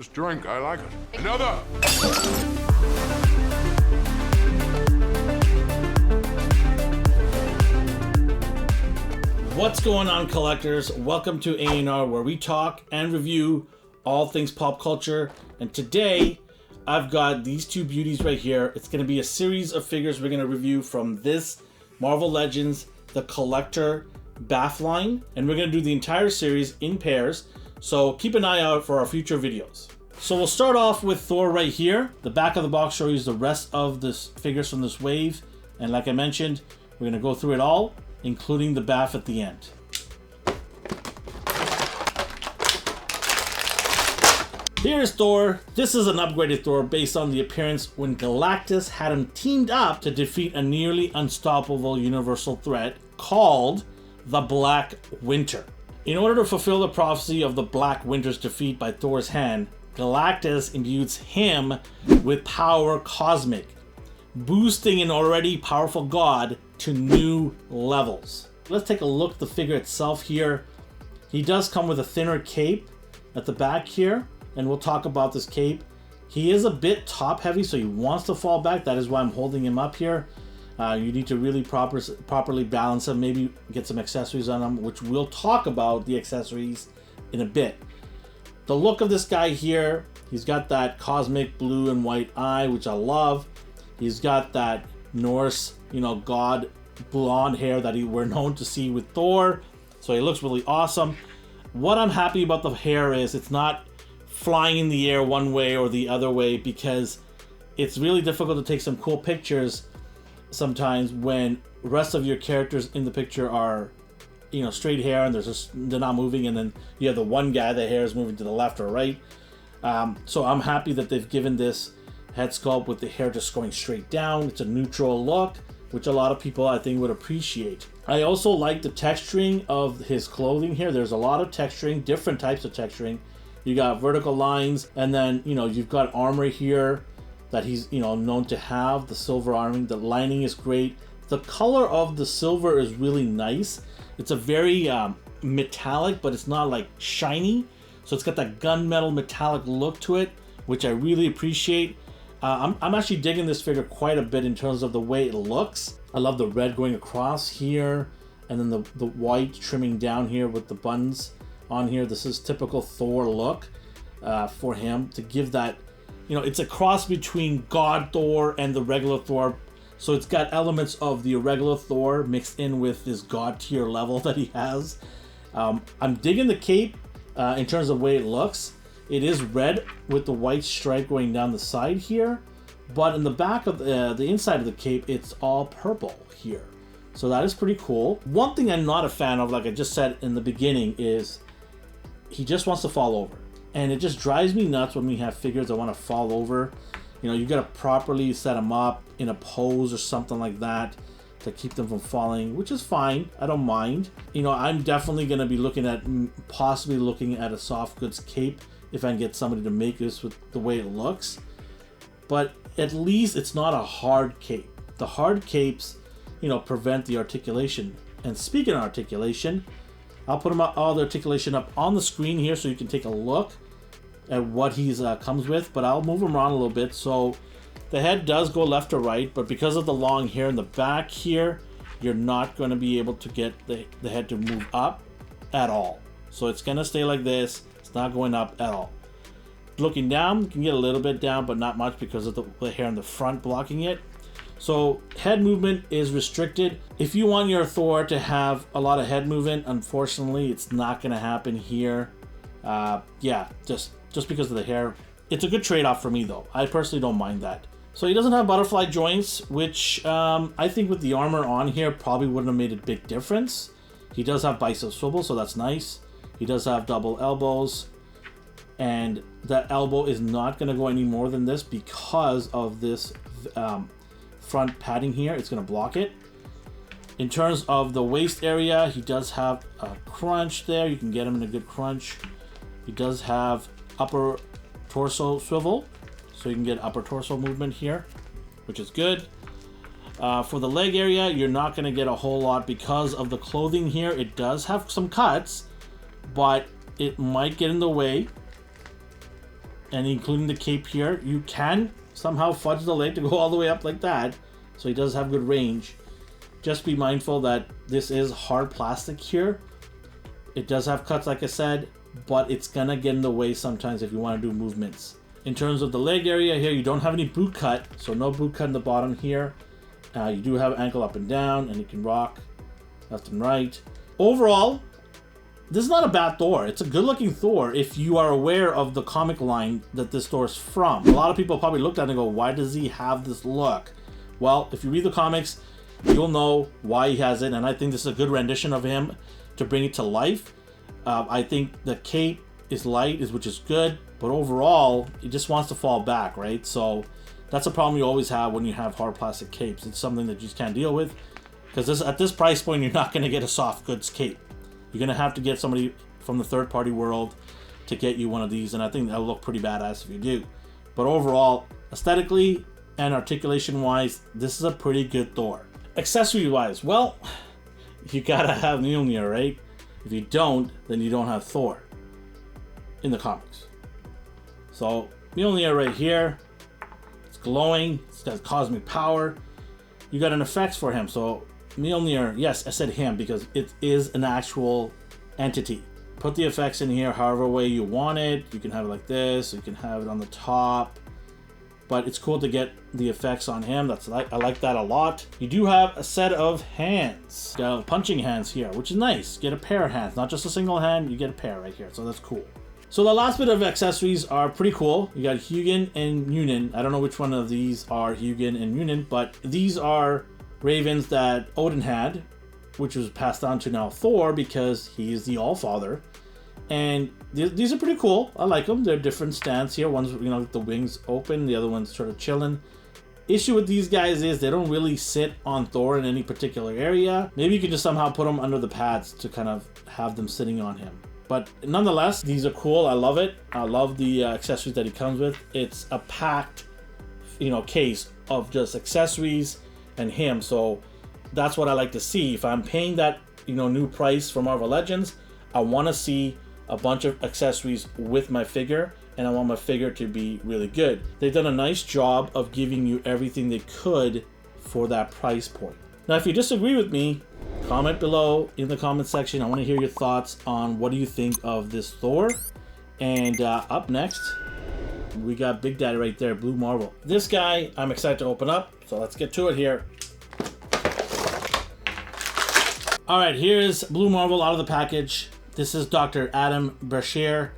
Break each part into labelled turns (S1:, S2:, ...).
S1: This drink, I like it. Another!
S2: What's going on, collectors? Welcome to A&R, where we talk and review all things pop culture. And today, I've got these two beauties right here. It's going to be a series of figures we're going to review from this Marvel Legends, the Collector Bath line. And we're going to do the entire series in pairs. So keep an eye out for our future videos. So we'll start off with Thor right here. The back of the box shows you the rest of the figures from this wave. And like I mentioned, we're going to go through it all, including the bath at the end. Here's Thor. This is an upgraded Thor based on the appearance when Galactus had him teamed up to defeat a nearly unstoppable universal threat called the Black Winter. In order to fulfill the prophecy of the Black Winter's defeat by Thor's hand, Galactus imbues him with power cosmic, boosting an already powerful god to new levels. Let's take a look at the figure itself here. He does come with a thinner cape at the back here, and we'll talk about this cape. He is a bit top heavy, so he wants to fall back. That is why I'm holding him up here. You need to really properly balance him, maybe get some accessories on him, which we'll talk about the accessories in a bit. The look of this guy here, he's got that cosmic blue and white eye, which I love. He's got that Norse, god blonde hair that we're known to see with Thor. So he looks really awesome. What I'm happy about the hair is it's not flying in the air one way or the other way, because it's really difficult to take some cool pictures sometimes when the rest of your characters in the picture are, straight hair and they're not moving, and then you have the one guy, the hair is moving to the left or right. So I'm happy that they've given this head sculpt with the hair just going straight down. It's a neutral look, which a lot of people I think would appreciate. I also like the texturing of his clothing here. There's a lot of texturing, different types of texturing. You got vertical lines, and then you've got armor here that he's known to have, the silver arming. The lining is great. The color of the silver is really nice. It's a very metallic, but it's not like shiny, so it's got that gunmetal metallic look to it, which I really appreciate. I'm actually digging this figure quite a bit in terms of the way it looks. I love the red going across here, and then the white trimming down here with the buttons on here. This is typical Thor look for him, to give that, it's a cross between God Thor and the regular Thor. So it's got elements of the irregular Thor mixed in with this god tier level that he has. I'm digging the cape in terms of the way it looks. It is red with the white stripe going down the side here, but in the back of the inside of the cape, it's all purple here. So that is pretty cool. One thing I'm not a fan of, like I just said in the beginning, is he just wants to fall over. And it just drives me nuts when we have figures that want to fall over. You got to properly set them up in a pose or something like that to keep them from falling, which is fine. I don't mind. I'm definitely going to be possibly looking at a soft goods cape if I can get somebody to make this with the way it looks. But at least it's not a hard cape. The hard capes, prevent the articulation. And speaking of articulation, I'll put all the articulation up on the screen here so you can take a look at what he comes with, but I'll move him around a little bit. So the head does go left to right, but because of the long hair in the back here, you're not going to be able to get the head to move up at all. So it's going to stay like this. It's not going up at all. Looking down, you can get a little bit down, but not much because of the hair in the front blocking it. So head movement is restricted. If you want your Thor to have a lot of head movement, unfortunately, it's not going to happen here. Just because of the hair. It's a good trade-off for me, though. I personally don't mind that. So he doesn't have butterfly joints, which I think with the armor on here probably wouldn't have made a big difference. He does have bicep swivel, so that's nice. He does have double elbows, and that elbow is not going to go any more than this because of this front padding here. It's going to block it. In terms of the waist area, he does have a crunch there. You can get him in a good crunch. He does have upper torso swivel, so you can get upper torso movement here, which is good. For the leg area, you're not going to get a whole lot because of the clothing here. It does have some cuts, but it might get in the way and including the cape here, you can somehow fudge the leg to go all the way up like that. So he does have good range. Just be mindful that this is hard plastic here. It does have cuts, like I said, but it's gonna get in the way sometimes if you want to do movements. In terms of the leg area here, you don't have any boot cut, so no boot cut in the bottom here. You do have ankle up and down, and you can rock left and right. Overall, this is not a bad Thor. It's a good looking Thor if you are aware of the comic line that this Thor is from. A lot of people probably looked at it and go, why does he have this look? Well, if you read the comics, you'll know why he has it, and I think this is a good rendition of him to bring it to life. I think the cape is light, which is good, but overall, it just wants to fall back, right? So that's a problem you always have when you have hard plastic capes. It's something that you just can't deal with, because at this price point, you're not going to get a soft goods cape. You're going to have to get somebody from the third-party world to get you one of these, and I think that'll look pretty badass if you do. But overall, aesthetically and articulation-wise, this is a pretty good Thor. Accessory-wise, well, you gotta have Mjolnir, right? If you don't, then you don't have Thor in the comics. So Mjolnir right here, it's glowing, it's got cosmic power. You got an effects for him. So Mjolnir, yes, I said him because it is an actual entity. Put the effects in here however way you want it. You can have it like this, you can have it on the top. But it's cool to get the effects on him. I like that a lot. You do have a set of hands. Got punching hands here, which is nice. Get a pair of hands, not just a single hand. You get a pair right here, so that's cool. So the last bit of accessories are pretty cool. You got Hugin and Munin. I don't know which one of these are Hugin and Munin, but these are ravens that Odin had, which was passed on to now Thor because he's the All-Father. And these are pretty cool. I like them. They're different stance here. One's, the wings open. The other one's sort of chilling. Issue with these guys is they don't really sit on Thor in any particular area. Maybe you can just somehow put them under the pads to kind of have them sitting on him. But nonetheless, these are cool. I love it. I love the accessories that he comes with. It's a packed, case of just accessories and him. So that's what I like to see. If I'm paying that, new price for Marvellegends, I want to see a bunch of accessories with my figure, and I want my figure to be really good. They've done a nice job of giving you everything they could for that price point. Now, if you disagree with me, comment below in the comment section. I want to hear your thoughts on what do you think of this Thor. And up next, we got Big Daddy right there, Bluemarvel. This guy, I'm excited to open up, so let's get to it here. All right, here's Bluemarvel out of the package. This is Dr. Adam Brashear.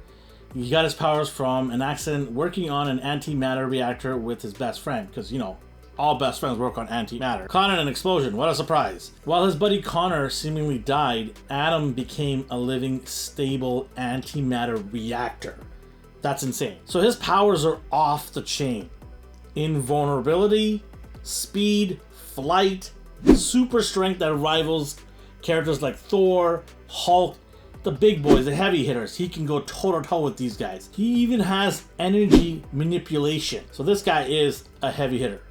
S2: He got his powers from an accident working on an antimatter reactor with his best friend, because, all best friends work on antimatter. Caught in an explosion, what a surprise. While his buddy Connor seemingly died, Adam became a living, stable antimatter reactor. That's insane. So his powers are off the chain. Invulnerability, speed, flight, super strength that rivals characters like Thor, Hulk, the big boys, the heavy hitters. He can go toe-to-toe with these guys. He even has energy manipulation. So this guy is a heavy hitter.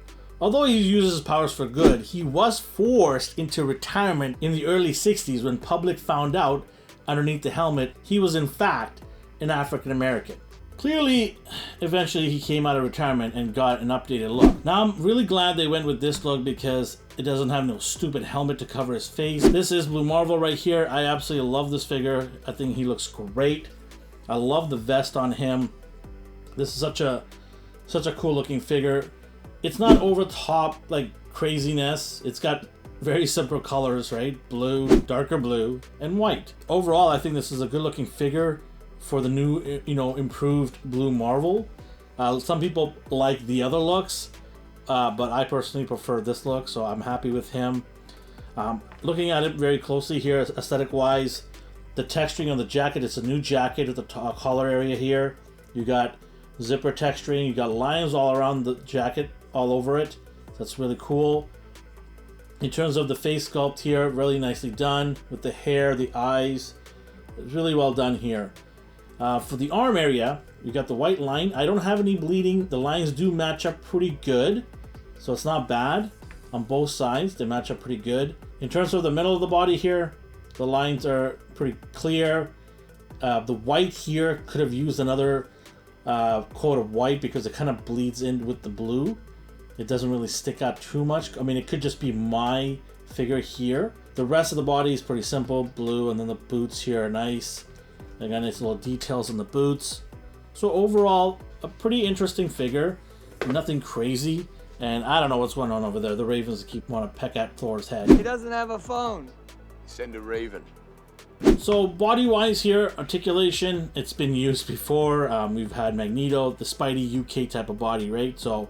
S2: Although he uses his powers for good, he was forced into retirement in the early 60s when public found out underneath the helmet he was in fact an African American. Clearly, eventually he came out of retirement and got an updated look. Now I'm really glad they went with this look because it doesn't have no stupid helmet to cover his face. This is Bluemarvel right here. I absolutely love this figure. I think he looks great. I love the vest on him. This is such a cool looking figure. It's not over top like craziness. It's got very simple colors, right? Blue, darker blue, and white. Overall, I think this is a good looking figure for the new, improved Bluemarvel. Some people like the other looks, but I personally prefer this look, so I'm happy with him. Looking at it very closely here, aesthetic-wise, the texturing on the jacket, it's a new jacket at the collar area here. You got zipper texturing, you got lines all around the jacket, all over it. That's really cool. In terms of the face sculpt here, really nicely done with the hair, the eyes. It's really well done here. For the arm area, you got the white line. I don't have any bleeding. The lines do match up pretty good, so it's not bad on both sides. They match up pretty good. In terms of the middle of the body here, the lines are pretty clear. The white here could have used another coat of white because it kind of bleeds in with the blue. It doesn't really stick out too much. I mean, it could just be my figure here. The rest of the body is pretty simple, blue, and then the boots here are nice. They got nice little details in the boots. So overall, a pretty interesting figure. Nothing crazy. And I don't know what's going on over there. The ravens keep wanting to peck at Thor's head.
S3: He doesn't have a phone.
S1: Send a raven.
S2: So body-wise here, articulation, it's been used before. We've had Magneto, the Spidey UK type of body, right? So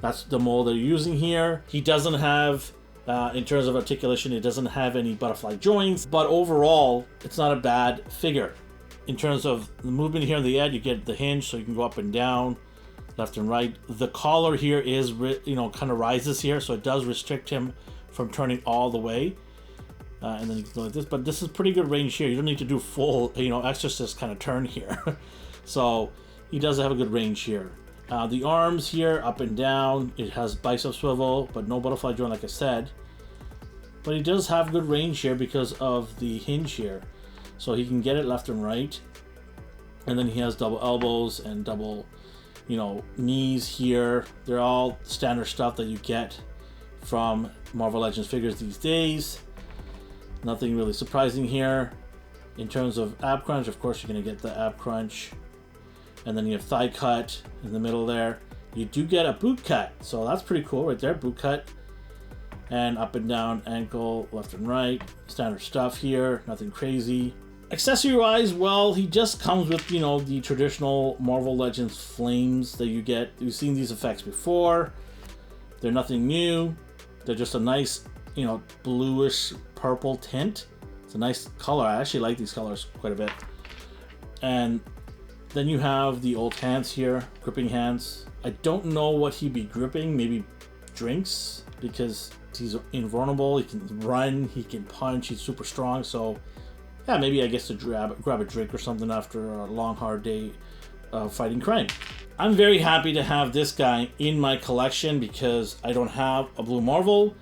S2: that's the mold they're using here. He doesn't have, in terms of articulation, it doesn't have any butterfly joints. But overall, it's not a bad figure. In terms of the movement here on the head, you get the hinge, so you can go up and down, left and right. The collar here is, kind of rises here, so it does restrict him from turning all the way. And then you can go like this, but this is pretty good range here. You don't need to do full, exorcist kind of turn here. So he does have a good range here. The arms here, up and down. It has bicep swivel, but no butterfly joint, like I said. But he does have good range here because of the hinge here. So he can get it left and right. And then he has double elbows and double, knees here. They're all standard stuff that you get from Marvel Legends figures these days. Nothing really surprising here. In terms of ab crunch, of course, you're going to get the ab crunch. And then you have thigh cut in the middle there. You do get a boot cut, so that's pretty cool right there, boot cut. And up and down, ankle, left and right. Standard stuff here, nothing crazy. Accessory-wise, well, he just comes with, the traditional Marvel Legends flames that you get. You've seen these effects before. They're nothing new. They're just a nice, bluish purple tint. It's a nice color. I actually like these colors quite a bit. And then you have the old hands here, gripping hands. I don't know what he'd be gripping, maybe drinks, because he's invulnerable, he can run, he can punch, he's super strong, so yeah, maybe I guess to grab a drink or something after a long hard day of fighting crime. I'm very happy to have this guy in my collection because I don't have a Bluemarvel.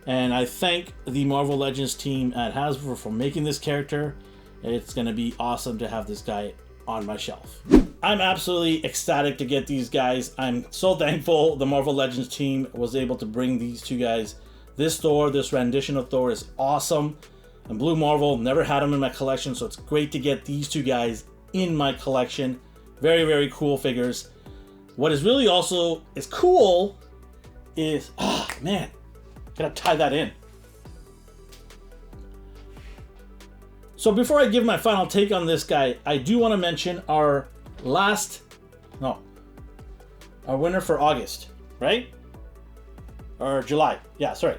S2: And I thank the Marvel Legends team at Hasbro for making this character. It's going to be awesome to have this guy on my shelf. I'm absolutely ecstatic to get these guys. I'm so thankful the Marvel Legends team was able to bring these two guys. This Thor, this rendition of Thor is awesome. And Bluemarvel, never had them in my collection, so it's great to get these two guys in my collection. Very, very cool figures. What is really also is cool is, man. Gotta tie that in. So before I give my final take on this guy, I do want to mention our winner for August, right? Or July. Yeah, sorry.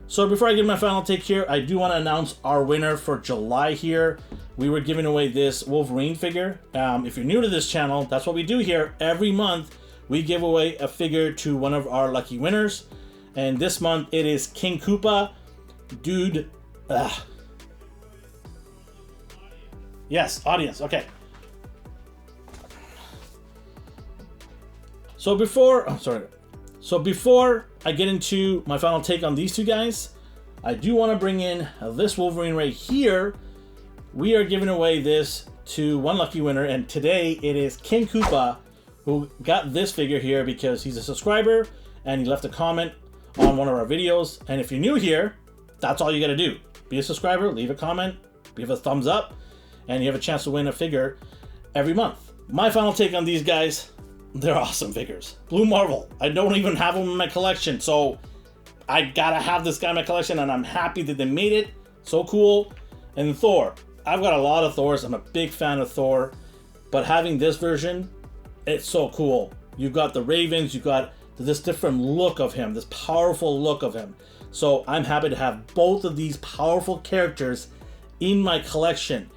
S2: So before I give my final take here, I do want to announce our winner for July here. We were giving away this Wolverine figure. If you're new to this channel, that's what we do here. Every month, we give away a figure to one of our lucky winners. And this month it is King Koopa, dude. Yes, audience. Okay. So before I get into my final take on these two guys, I do want to bring in this Wolverine right here. We are giving away this to one lucky winner, and today it is King Koopa who got this figure here because he's a subscriber and he left a comment on one of our videos. And if you're new here, that's all you gotta do. Be a subscriber, leave a comment, give a thumbs up, and you have a chance to win a figure every month. My final take on these guys, they're awesome figures. Bluemarvel, I don't even have them in my collection, so I gotta have this guy in my collection, and I'm happy that they made it. So cool. And Thor, I've got a lot of Thors. I'm a big fan of Thor, but having this version, it's so cool. You've got the ravens, you've got this different look of him, this powerful look of him. So I'm happy to have both of these powerful characters in my collection.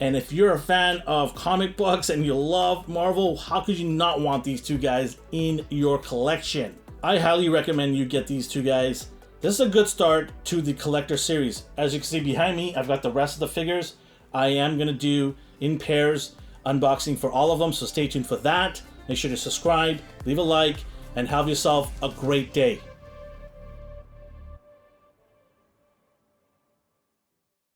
S2: And if you're a fan of comic books and you love Marvel, how could you not want these two guys in your collection? I highly recommend you get these two guys. This is a good start to the collector series. As you can see behind me, I've got the rest of the figures. I am gonna do in pairs unboxing for all of them, so stay tuned for that. Make sure to subscribe, leave a like, and have yourself a great day.